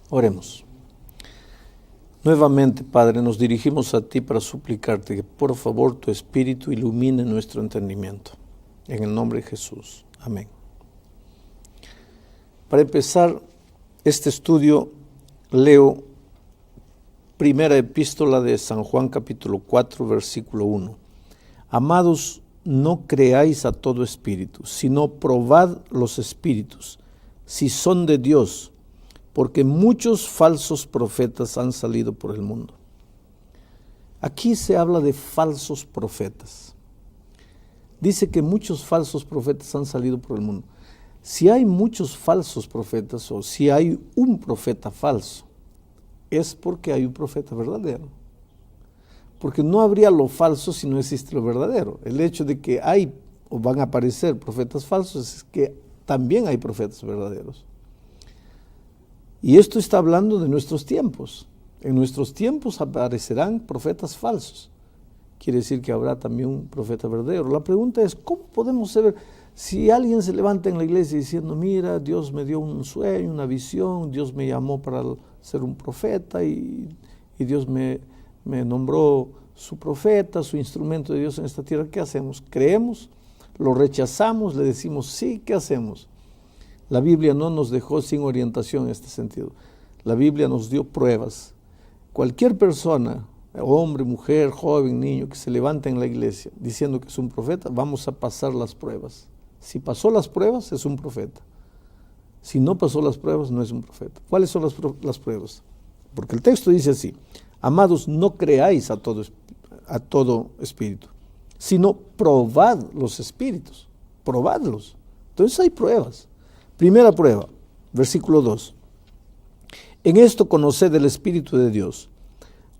Oremos. Nuevamente, Padre, nos dirigimos a ti para suplicarte que por favor tu Espíritu ilumine nuestro entendimiento. En el nombre de Jesús. Amén. Para empezar este estudio, leo primera epístola de San Juan capítulo 4, versículo 1. Amados, no creáis a todo espíritu, sino probad los espíritus, si son de Dios, porque muchos falsos profetas han salido por el mundo. Aquí se habla de falsos profetas. Dice que muchos falsos profetas han salido por el mundo. Si hay muchos falsos profetas o si hay un profeta falso, es porque hay un profeta verdadero. Porque no habría lo falso si no existe lo verdadero. El hecho de que hay o van a aparecer profetas falsos es que también hay profetas verdaderos. Y esto está hablando de nuestros tiempos. En nuestros tiempos aparecerán profetas falsos. Quiere decir que habrá también un profeta verdadero. La pregunta es, ¿cómo podemos saber si alguien se levanta en la iglesia diciendo, mira, Dios me dio un sueño, una visión, Dios me llamó para ser un profeta y Dios me nombró su profeta, su instrumento de Dios en esta tierra? ¿Qué hacemos? ¿Creemos? ¿Lo rechazamos? ¿Le decimos sí? ¿Qué hacemos? La Biblia no nos dejó sin orientación en este sentido. La Biblia nos dio pruebas. Cualquier persona, hombre, mujer, joven, niño, que se levanta en la iglesia diciendo que es un profeta, vamos a pasar las pruebas. Si pasó las pruebas, es un profeta. Si no pasó las pruebas, no es un profeta. ¿Cuáles son las pruebas? Porque el texto dice así: amados, no creáis a todo espíritu, sino probad los espíritus, probadlos. Entonces hay pruebas. Primera prueba, versículo 2. En esto conoced el Espíritu de Dios.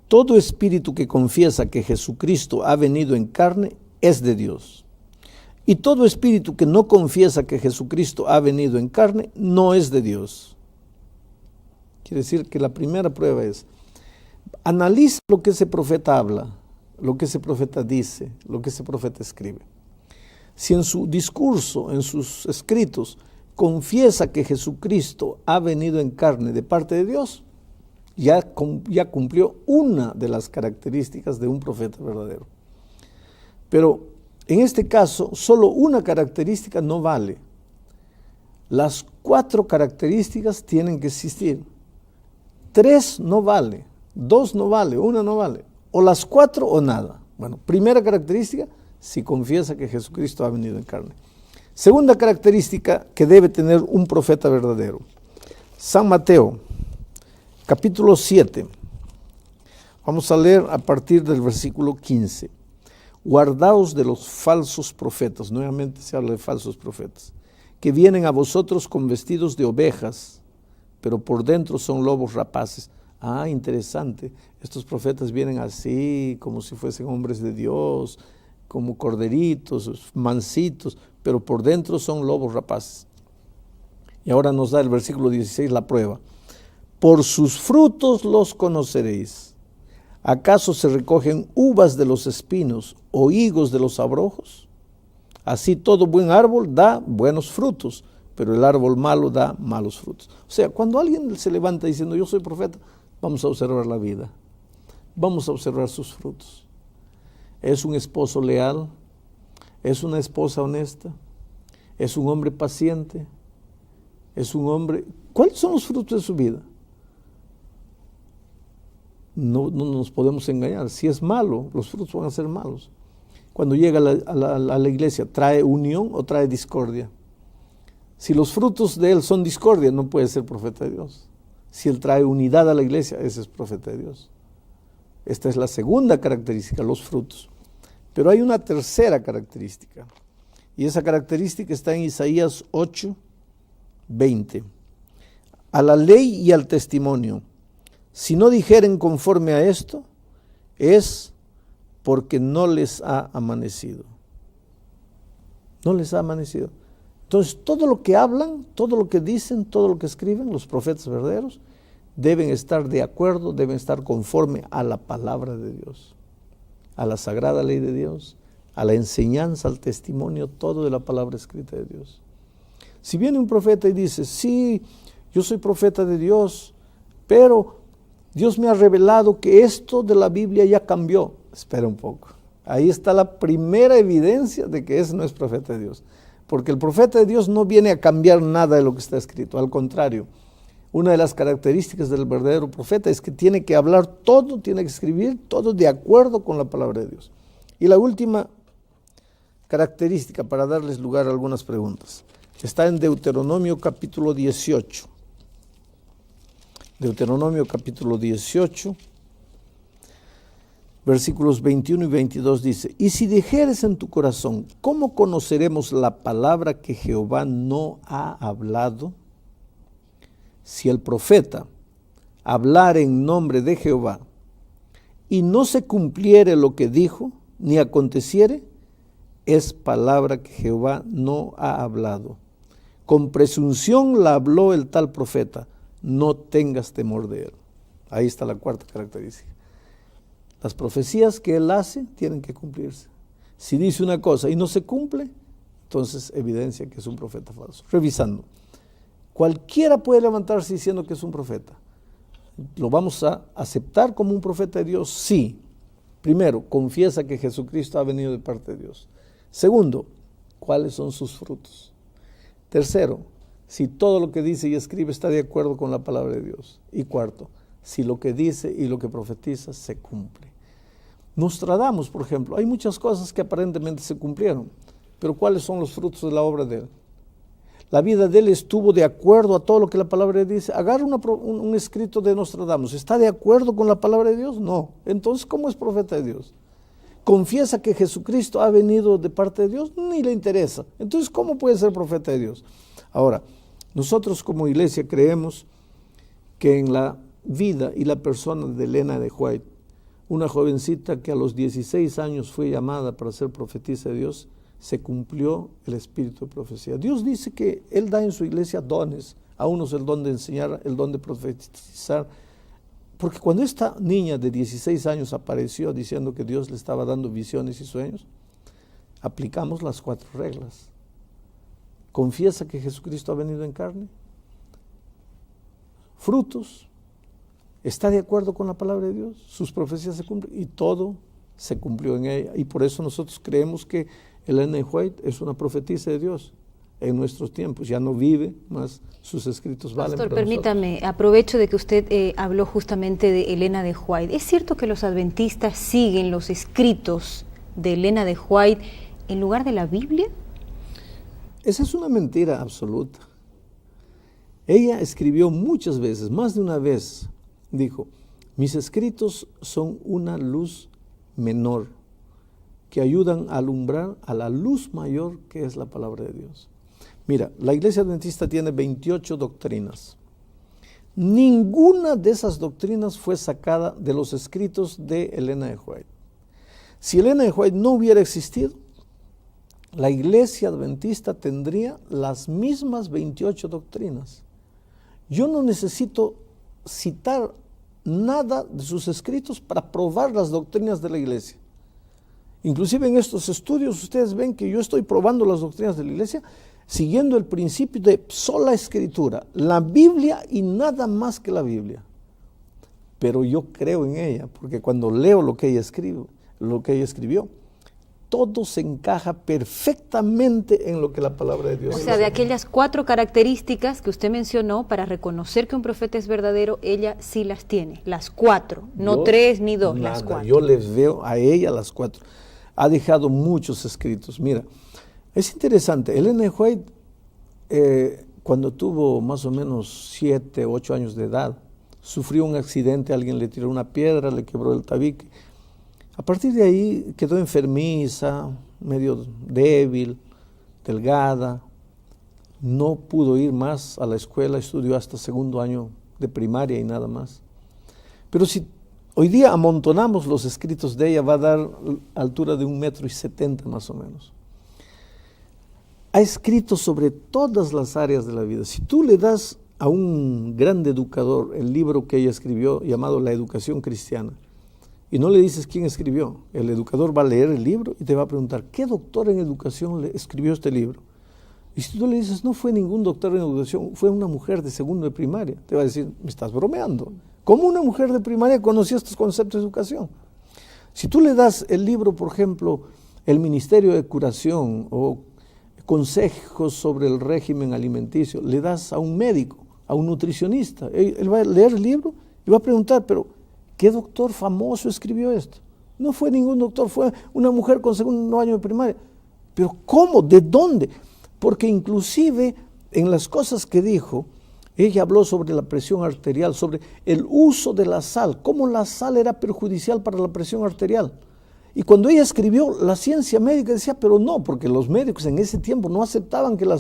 Todo espíritu que confiesa que Jesucristo ha venido en carne es de Dios. Y todo espíritu que no confiesa que Jesucristo ha venido en carne no es de Dios. Quiere decir que la primera prueba es, analiza lo que ese profeta habla, lo que ese profeta dice, lo que ese profeta escribe. Si en su discurso, en sus escritos, confiesa que Jesucristo ha venido en carne de parte de Dios, ya cumplió una de las características de un profeta verdadero. Pero en este caso, solo una característica no vale. Las 4 características tienen que existir. 3 no vale, 2 no vale, 1 no vale. O las 4 o nada. Bueno, primera característica, si confiesa que Jesucristo ha venido en carne. Segunda característica que debe tener un profeta verdadero. San Mateo, capítulo 7. Vamos a leer a partir del versículo 15. Guardaos de los falsos profetas, nuevamente se habla de falsos profetas, que vienen a vosotros con vestidos de ovejas, pero por dentro son lobos rapaces. Ah, interesante, estos profetas vienen así, como si fuesen hombres de Dios, como corderitos, mansitos, pero por dentro son lobos rapaces. Y ahora nos da el versículo 16 la prueba. Por sus frutos los conoceréis. ¿Acaso se recogen uvas de los espinos o higos de los abrojos? Así todo buen árbol da buenos frutos, pero el árbol malo da malos frutos. O sea, cuando alguien se levanta diciendo yo soy profeta, vamos a observar la vida, vamos a observar sus frutos. ¿Es un esposo leal? ¿Es una esposa honesta? ¿Es un hombre paciente? ¿Es un hombre? ¿Cuáles son los frutos de su vida? No nos podemos engañar. Si es malo, los frutos van a ser malos. Cuando llega a la iglesia, ¿trae unión o trae discordia? Si los frutos de él son discordia, no puede ser profeta de Dios. Si él trae unidad a la iglesia, ese es profeta de Dios. Esta es la segunda característica, los frutos. Pero hay una tercera característica, y esa característica está en Isaías 8, 20. A la ley y al testimonio, si no dijeren conforme a esto, es porque no les ha amanecido. No les ha amanecido. Entonces, todo lo que hablan, todo lo que dicen, todo lo que escriben, los profetas verdaderos, deben estar de acuerdo, deben estar conforme a la palabra de Dios, a la sagrada ley de Dios, a la enseñanza, al testimonio, todo de la palabra escrita de Dios. Si viene un profeta y dice, sí, yo soy profeta de Dios, pero Dios me ha revelado que esto de la Biblia ya cambió. Espera un poco. Ahí está la primera evidencia de que ese no es profeta de Dios. Porque el profeta de Dios no viene a cambiar nada de lo que está escrito. Al contrario, una de las características del verdadero profeta es que tiene que hablar todo, tiene que escribir todo de acuerdo con la palabra de Dios. Y la última característica, para darles lugar a algunas preguntas, está en Deuteronomio capítulo 18. Deuteronomio capítulo 18, versículos 21 y 22 dice: y si dijeres en tu corazón, ¿cómo conoceremos la palabra que Jehová no ha hablado? Si el profeta hablar en nombre de Jehová y no se cumpliere lo que dijo, ni aconteciere, es palabra que Jehová no ha hablado. Con presunción la habló el tal profeta, no tengas temor de él. Ahí está la cuarta característica. Las profecías que él hace tienen que cumplirse. Si dice una cosa y no se cumple, entonces evidencia que es un profeta falso. Revisando, cualquiera puede levantarse diciendo que es un profeta. ¿Lo vamos a aceptar como un profeta de Dios? Sí. Primero, confiesa que Jesucristo ha venido de parte de Dios. Segundo, ¿cuáles son sus frutos? Tercero, si todo lo que dice y escribe está de acuerdo con la palabra de Dios. Y cuarto, si lo que dice y lo que profetiza se cumple. Nostradamus, por ejemplo, hay muchas cosas que aparentemente se cumplieron, pero ¿cuáles son los frutos de la obra de él? La vida de él estuvo de acuerdo a todo lo que la palabra dice. Agarra un escrito de Nostradamus, ¿está de acuerdo con la palabra de Dios? No. Entonces, ¿cómo es profeta de Dios? ¿Confiesa que Jesucristo ha venido de parte de Dios? Ni le interesa. Entonces, ¿cómo puede ser profeta de Dios? Ahora, nosotros como iglesia creemos que en la vida y la persona de Elena de White, una jovencita que a los 16 años fue llamada para ser profetisa de Dios, se cumplió el espíritu de profecía. Dios dice que Él da en su iglesia dones, a unos el don de enseñar, el don de profetizar, porque cuando esta niña de 16 años apareció diciendo que Dios le estaba dando visiones y sueños, aplicamos las 4 reglas. Confiesa que Jesucristo ha venido en carne, frutos, está de acuerdo con la palabra de Dios, sus profecías se cumplen y todo se cumplió en ella. Y por eso nosotros creemos que Elena White es una profetisa de Dios en nuestros tiempos, ya no vive, más sus escritos valen. Pastor, permítame, aprovecho de que usted habló justamente de Elena de White. ¿Es cierto que los adventistas siguen los escritos de Elena de White en lugar de la Biblia? Esa es una mentira absoluta. Ella escribió muchas veces, más de una vez, dijo: mis escritos son una luz menor que ayudan a alumbrar a la luz mayor que es la palabra de Dios. Mira, la iglesia adventista tiene 28 doctrinas. Ninguna de esas doctrinas fue sacada de los escritos de Elena de White. Si Elena de White no hubiera existido, la iglesia adventista tendría las mismas 28 doctrinas. Yo no necesito citar nada de sus escritos para probar las doctrinas de la iglesia. Inclusive en estos estudios ustedes ven que yo estoy probando las doctrinas de la iglesia siguiendo el principio de sola escritura, la Biblia y nada más que la Biblia. Pero yo creo en ella, porque cuando leo lo que ella escribió, todo se encaja perfectamente en lo que la palabra de Dios dice. O sea, de aquellas 4 características que usted mencionó para reconocer que un profeta es verdadero, ella sí las tiene, las 4, no 3 ni 2, las 4. Yo les veo a ella las 4. Ha dejado muchos escritos. Mira, es interesante, Elena de White, cuando tuvo más o menos 7, 8 años de edad, sufrió un accidente, alguien le tiró una piedra, le quebró el tabique. A partir de ahí quedó enfermiza, medio débil, delgada, no pudo ir más a la escuela, estudió hasta 2º año de primaria y nada más. Pero si hoy día amontonamos los escritos de ella, va a dar altura de 1,70 m más o menos. Ha escrito sobre todas las áreas de la vida. Si tú le das a un gran educador el libro que ella escribió llamado La Educación Cristiana, y no le dices quién escribió, el educador va a leer el libro y te va a preguntar: ¿qué doctor en educación le escribió este libro? Y si tú le dices, no fue ningún doctor en educación, fue una mujer de segundo de primaria, te va a decir, me estás bromeando. ¿Cómo una mujer de primaria conocía estos conceptos de educación? Si tú le das el libro, por ejemplo, El Ministerio de Curación o Consejos sobre el régimen alimenticio, le das a un médico, a un nutricionista, él va a leer el libro y va a preguntar, pero ¿qué doctor famoso escribió esto? No fue ningún doctor, fue una mujer con segundo año de primaria. ¿Pero cómo? ¿De dónde? Porque inclusive en las cosas que dijo, ella habló sobre la presión arterial, sobre el uso de la sal, cómo la sal era perjudicial para la presión arterial. Y cuando ella escribió, la ciencia médica decía, pero no, porque los médicos en ese tiempo no aceptaban que la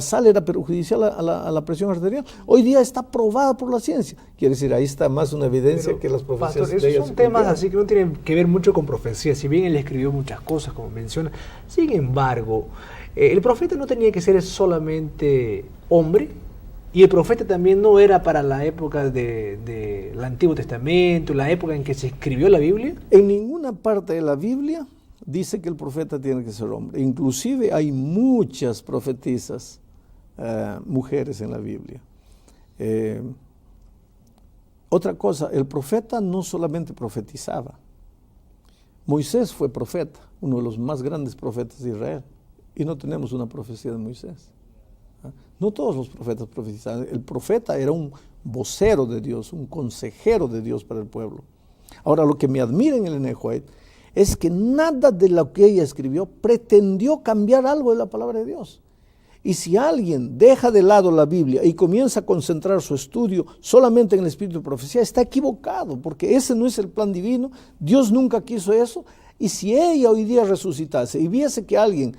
sal era perjudicial a la presión arterial. Hoy día está probada por la ciencia. Quiere decir, ahí está más una evidencia que las profecías pastor, de ella. Esos son temas así que no tienen que ver mucho con profecía, si bien él escribió muchas cosas, como menciona. Sin embargo, el profeta no tenía que ser solamente hombre, y el profeta también no era para la época del Antiguo Testamento, la época en que se escribió la Biblia. En ninguna parte de la Biblia dice que el profeta tiene que ser hombre. Inclusive hay muchas profetisas, mujeres en la Biblia. Otra cosa, el profeta no solamente profetizaba. Moisés fue profeta, uno de los más grandes profetas de Israel, y no tenemos una profecía de Moisés. No todos los profetas profetizaban. El profeta era un vocero de Dios, un consejero de Dios para el pueblo. Ahora, lo que me admira en Elena de White es que nada de lo que ella escribió pretendió cambiar algo de la palabra de Dios. Y si alguien deja de lado la Biblia y comienza a concentrar su estudio solamente en el espíritu de profecía, está equivocado, porque ese no es el plan divino. Dios nunca quiso eso. Y si ella hoy día resucitase y viese que alguien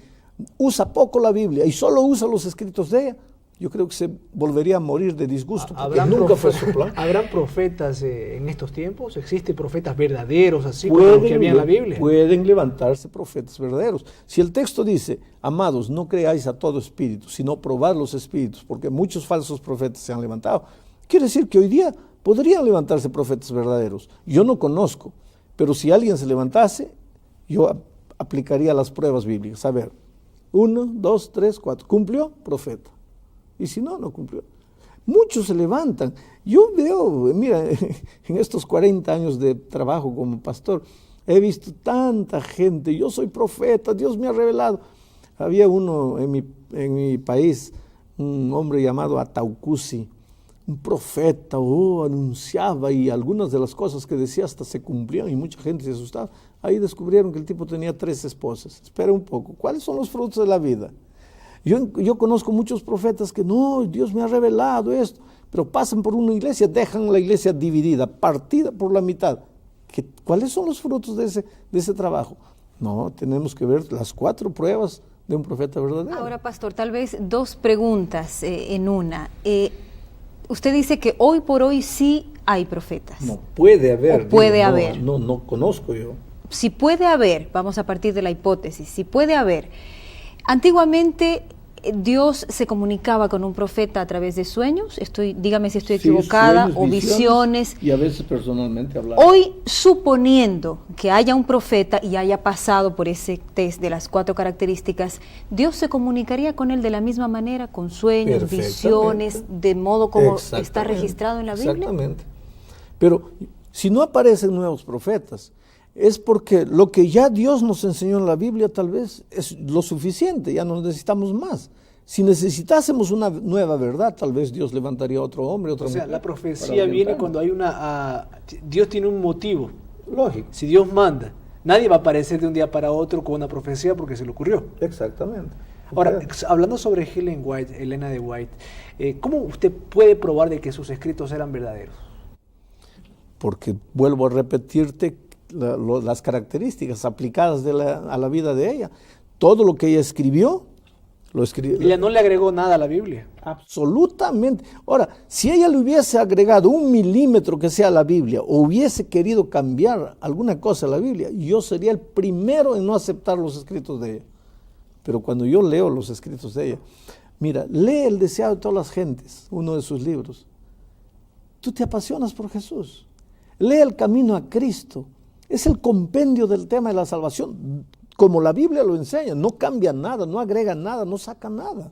usa poco la Biblia y solo usa los escritos de ella, yo creo que se volvería a morir de disgusto, porque nunca fue su plan. ¿Habrán profetas en estos tiempos? ¿Existen profetas verdaderos así como los que había en la Biblia? Pueden levantarse profetas verdaderos. Si el texto dice, amados, no creáis a todo espíritu, sino probad los espíritus, porque muchos falsos profetas se han levantado, quiere decir que hoy día podrían levantarse profetas verdaderos. Yo no conozco, pero si alguien se levantase, yo aplicaría las pruebas bíblicas. A ver, 1, 2, 3, 4. ¿Cumplió? Profeta. Y si no, no cumplió. Muchos se levantan. Yo veo, mira, en estos 40 años de trabajo como pastor, he visto tanta gente. Yo soy profeta, Dios me ha revelado. Había uno en mi país, un hombre llamado Ataucusi, un profeta, anunciaba, y algunas de las cosas que decía hasta se cumplían y mucha gente se asustaba. Ahí descubrieron que el tipo tenía 3 esposas. Espera un poco, ¿cuáles son los frutos de la vida? Yo conozco muchos profetas que no, Dios me ha revelado esto, pero pasan por una iglesia, dejan la iglesia dividida, partida por la mitad. ¿Cuáles son los frutos de ese trabajo? No, tenemos que ver las 4 pruebas de un profeta verdadero. Ahora, pastor, tal vez 2 preguntas en una. Usted dice que hoy por hoy sí hay profetas. No, puede haber. O puede haber. No conozco yo. Si puede haber, vamos a partir de la hipótesis, si puede haber. Antiguamente Dios se comunicaba con un profeta a través de sueños, dígame si estoy equivocada, sueños, o visiones. Y a veces personalmente hablaba. Hoy, suponiendo que haya un profeta y haya pasado por ese test de las 4 características, ¿Dios se comunicaría con él de la misma manera, con sueños, visiones, de modo como está registrado en la Biblia? Exactamente. Pero si no aparecen nuevos profetas, es porque lo que ya Dios nos enseñó en la Biblia tal vez es lo suficiente, ya no necesitamos más. Si necesitásemos una nueva verdad, tal vez Dios levantaría a otro hombre, otra mujer. O sea, la profecía viene cuando hay Dios tiene un motivo. Lógico. Si Dios manda, nadie va a aparecer de un día para otro con una profecía porque se le ocurrió. Exactamente. Ahora, hablando sobre Elena de White, ¿cómo usted puede probar de que sus escritos eran verdaderos? Porque vuelvo a repetirte las características aplicadas a la vida de ella. Todo lo que ella escribió, lo escribió. Ella no le agregó nada a la Biblia. Absolutamente. Ahora, si ella le hubiese agregado 1 milímetro que sea la Biblia, o hubiese querido cambiar alguna cosa a la Biblia, yo sería el primero en no aceptar los escritos de ella. Pero cuando yo leo los escritos de ella, mira, lee El deseado de todas las gentes, uno de sus libros. Tú te apasionas por Jesús. Lee El camino a Cristo. Es el compendio del tema de la salvación, como la Biblia lo enseña. No cambia nada, no agrega nada, no saca nada.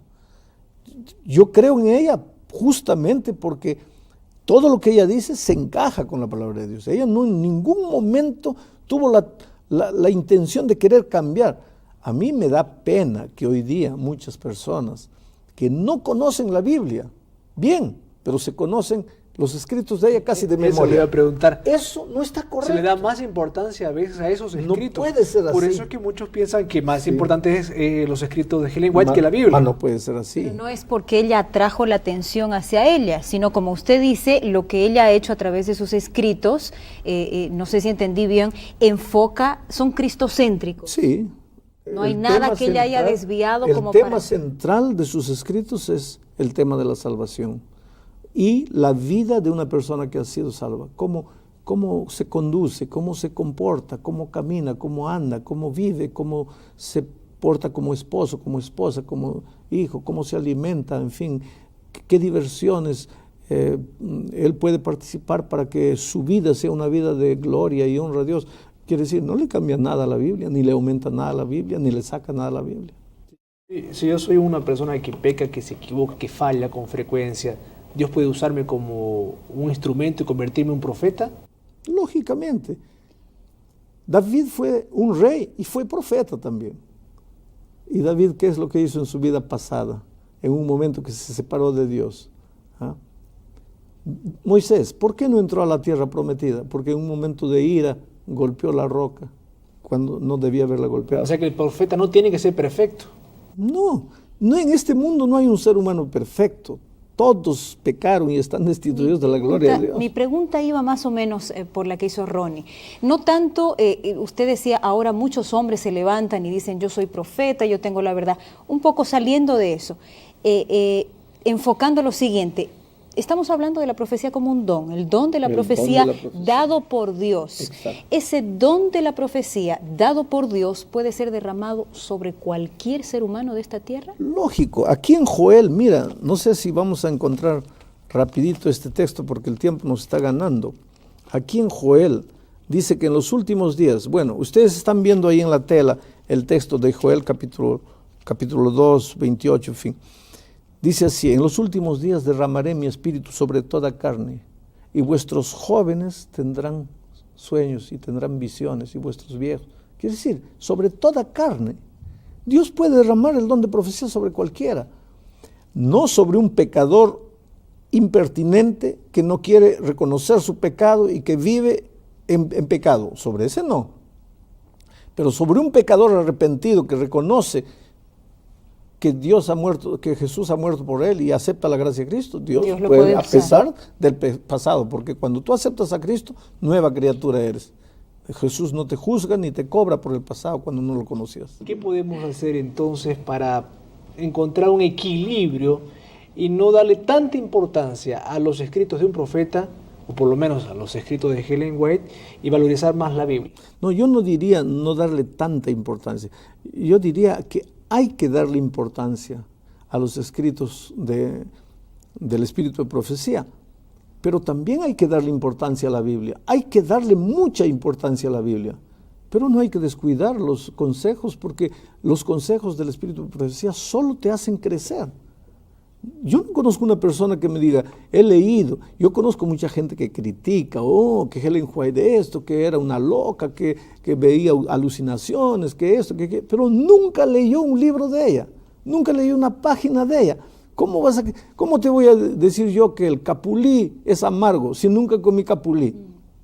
Yo creo en ella justamente porque todo lo que ella dice se encaja con la palabra de Dios. Ella no en ningún momento tuvo la intención de querer cambiar. A mí me da pena que hoy día muchas personas que no conocen la Biblia, bien, pero se conocen los escritos de ella casi de memoria. Eso le iba a preguntar. Eso no está correcto. Se le da más importancia a veces a esos escritos. No puede ser así. Por eso es que muchos piensan que más importante es los escritos de Ellen White que la Biblia. No puede ser así. Pero no es porque ella atrajo la atención hacia ella, sino como usted dice, lo que ella ha hecho a través de sus escritos, no sé si entendí bien, son cristocéntricos. Sí. No hay nada que ella haya desviado como para... El tema central de sus escritos es el tema de la salvación y la vida de una persona que ha sido salva. Cómo se conduce, cómo se comporta, cómo camina, cómo anda, cómo vive, cómo se porta como esposo, como esposa, como hijo, cómo se alimenta, en fin, qué diversiones él puede participar para que su vida sea una vida de gloria y honra a Dios. Quiere decir, no le cambia nada a la Biblia, ni le aumenta nada a la Biblia, ni le saca nada a la Biblia. Si yo soy una persona que peca, que se equivoca, que falla con frecuencia, ¿Dios puede usarme como un instrumento y convertirme en un profeta? Lógicamente. David fue un rey y fue profeta también. ¿Y David qué es lo que hizo en su vida pasada? En un momento que se separó de Dios. ¿Ah? Moisés, ¿por qué no entró a la tierra prometida? Porque en un momento de ira golpeó la roca cuando no debía haberla golpeado. O sea que el profeta no tiene que ser perfecto. No, en este mundo no hay un ser humano perfecto. Todos pecaron y están destituidos de la gloria de Dios. Mi pregunta iba más o menos por la que hizo Ronnie. No tanto, usted decía, ahora muchos hombres se levantan y dicen, yo soy profeta, yo tengo la verdad. Un poco saliendo de eso, enfocando lo siguiente. Estamos hablando de la profecía como un don, el don de la profecía dado por Dios. Exacto. Ese don de la profecía dado por Dios puede ser derramado sobre cualquier ser humano de esta tierra. Lógico, aquí en Joel, mira, no sé si vamos a encontrar rapidito este texto porque el tiempo nos está ganando. Aquí en Joel dice que en los últimos días, bueno, ustedes están viendo ahí en la tela el texto de Joel capítulo 2, 28, en fin. Dice así, en los últimos días derramaré mi espíritu sobre toda carne, y vuestros jóvenes tendrán sueños y tendrán visiones, y vuestros viejos. Quiere decir, sobre toda carne. Dios puede derramar el don de profecía sobre cualquiera, no sobre un pecador impertinente que no quiere reconocer su pecado y que vive en pecado. Sobre ese no. Pero sobre un pecador arrepentido que reconoce que Dios ha muerto, que Jesús ha muerto por él y acepta la gracia de Cristo, Dios puede, a pesar del pasado, porque cuando tú aceptas a Cristo, nueva criatura eres. Jesús no te juzga ni te cobra por el pasado cuando no lo conocías. ¿Qué podemos hacer entonces para encontrar un equilibrio y no darle tanta importancia a los escritos de un profeta, o por lo menos a los escritos de Ellen White, y valorizar más la Biblia? No, yo no diría no darle tanta importancia. Yo diría que hay que darle importancia a los escritos del Espíritu de Profecía, pero también hay que darle importancia a la Biblia. Hay que darle mucha importancia a la Biblia, pero no hay que descuidar los consejos, porque los consejos del Espíritu de Profecía solo te hacen crecer. Yo no conozco una persona que me diga, he leído. Yo conozco mucha gente que critica, que Ellen White esto, que era una loca, que veía alucinaciones, que esto, pero nunca leyó un libro de ella, nunca leyó una página de ella. ¿Cómo te voy a decir yo que el capulí es amargo si nunca comí capulí?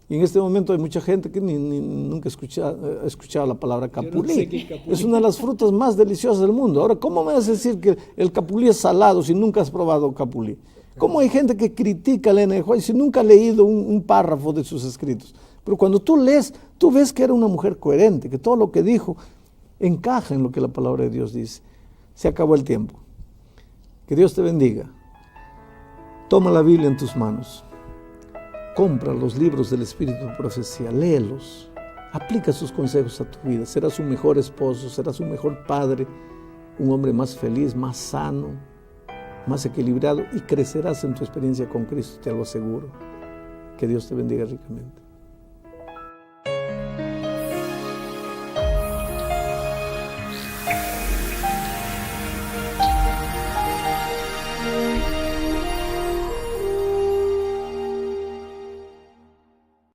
Y en este momento hay mucha gente que nunca ha escuchado la palabra capulí. No sé qué es capulí. Es una de las frutas más deliciosas del mundo. Ahora, ¿cómo me vas a decir que el capulí es salado si nunca has probado capulí? ¿Cómo hay gente que critica a Ellen White si nunca ha leído un párrafo de sus escritos? Pero cuando tú lees, tú ves que era una mujer coherente, que todo lo que dijo encaja en lo que la palabra de Dios dice. Se acabó el tiempo. Que Dios te bendiga. Toma la Biblia en tus manos. Compra los libros del Espíritu de Profecía, léelos, aplica sus consejos a tu vida. Serás un mejor esposo, serás un mejor padre, un hombre más feliz, más sano, más equilibrado, y crecerás en tu experiencia con Cristo, te lo aseguro. Que Dios te bendiga ricamente.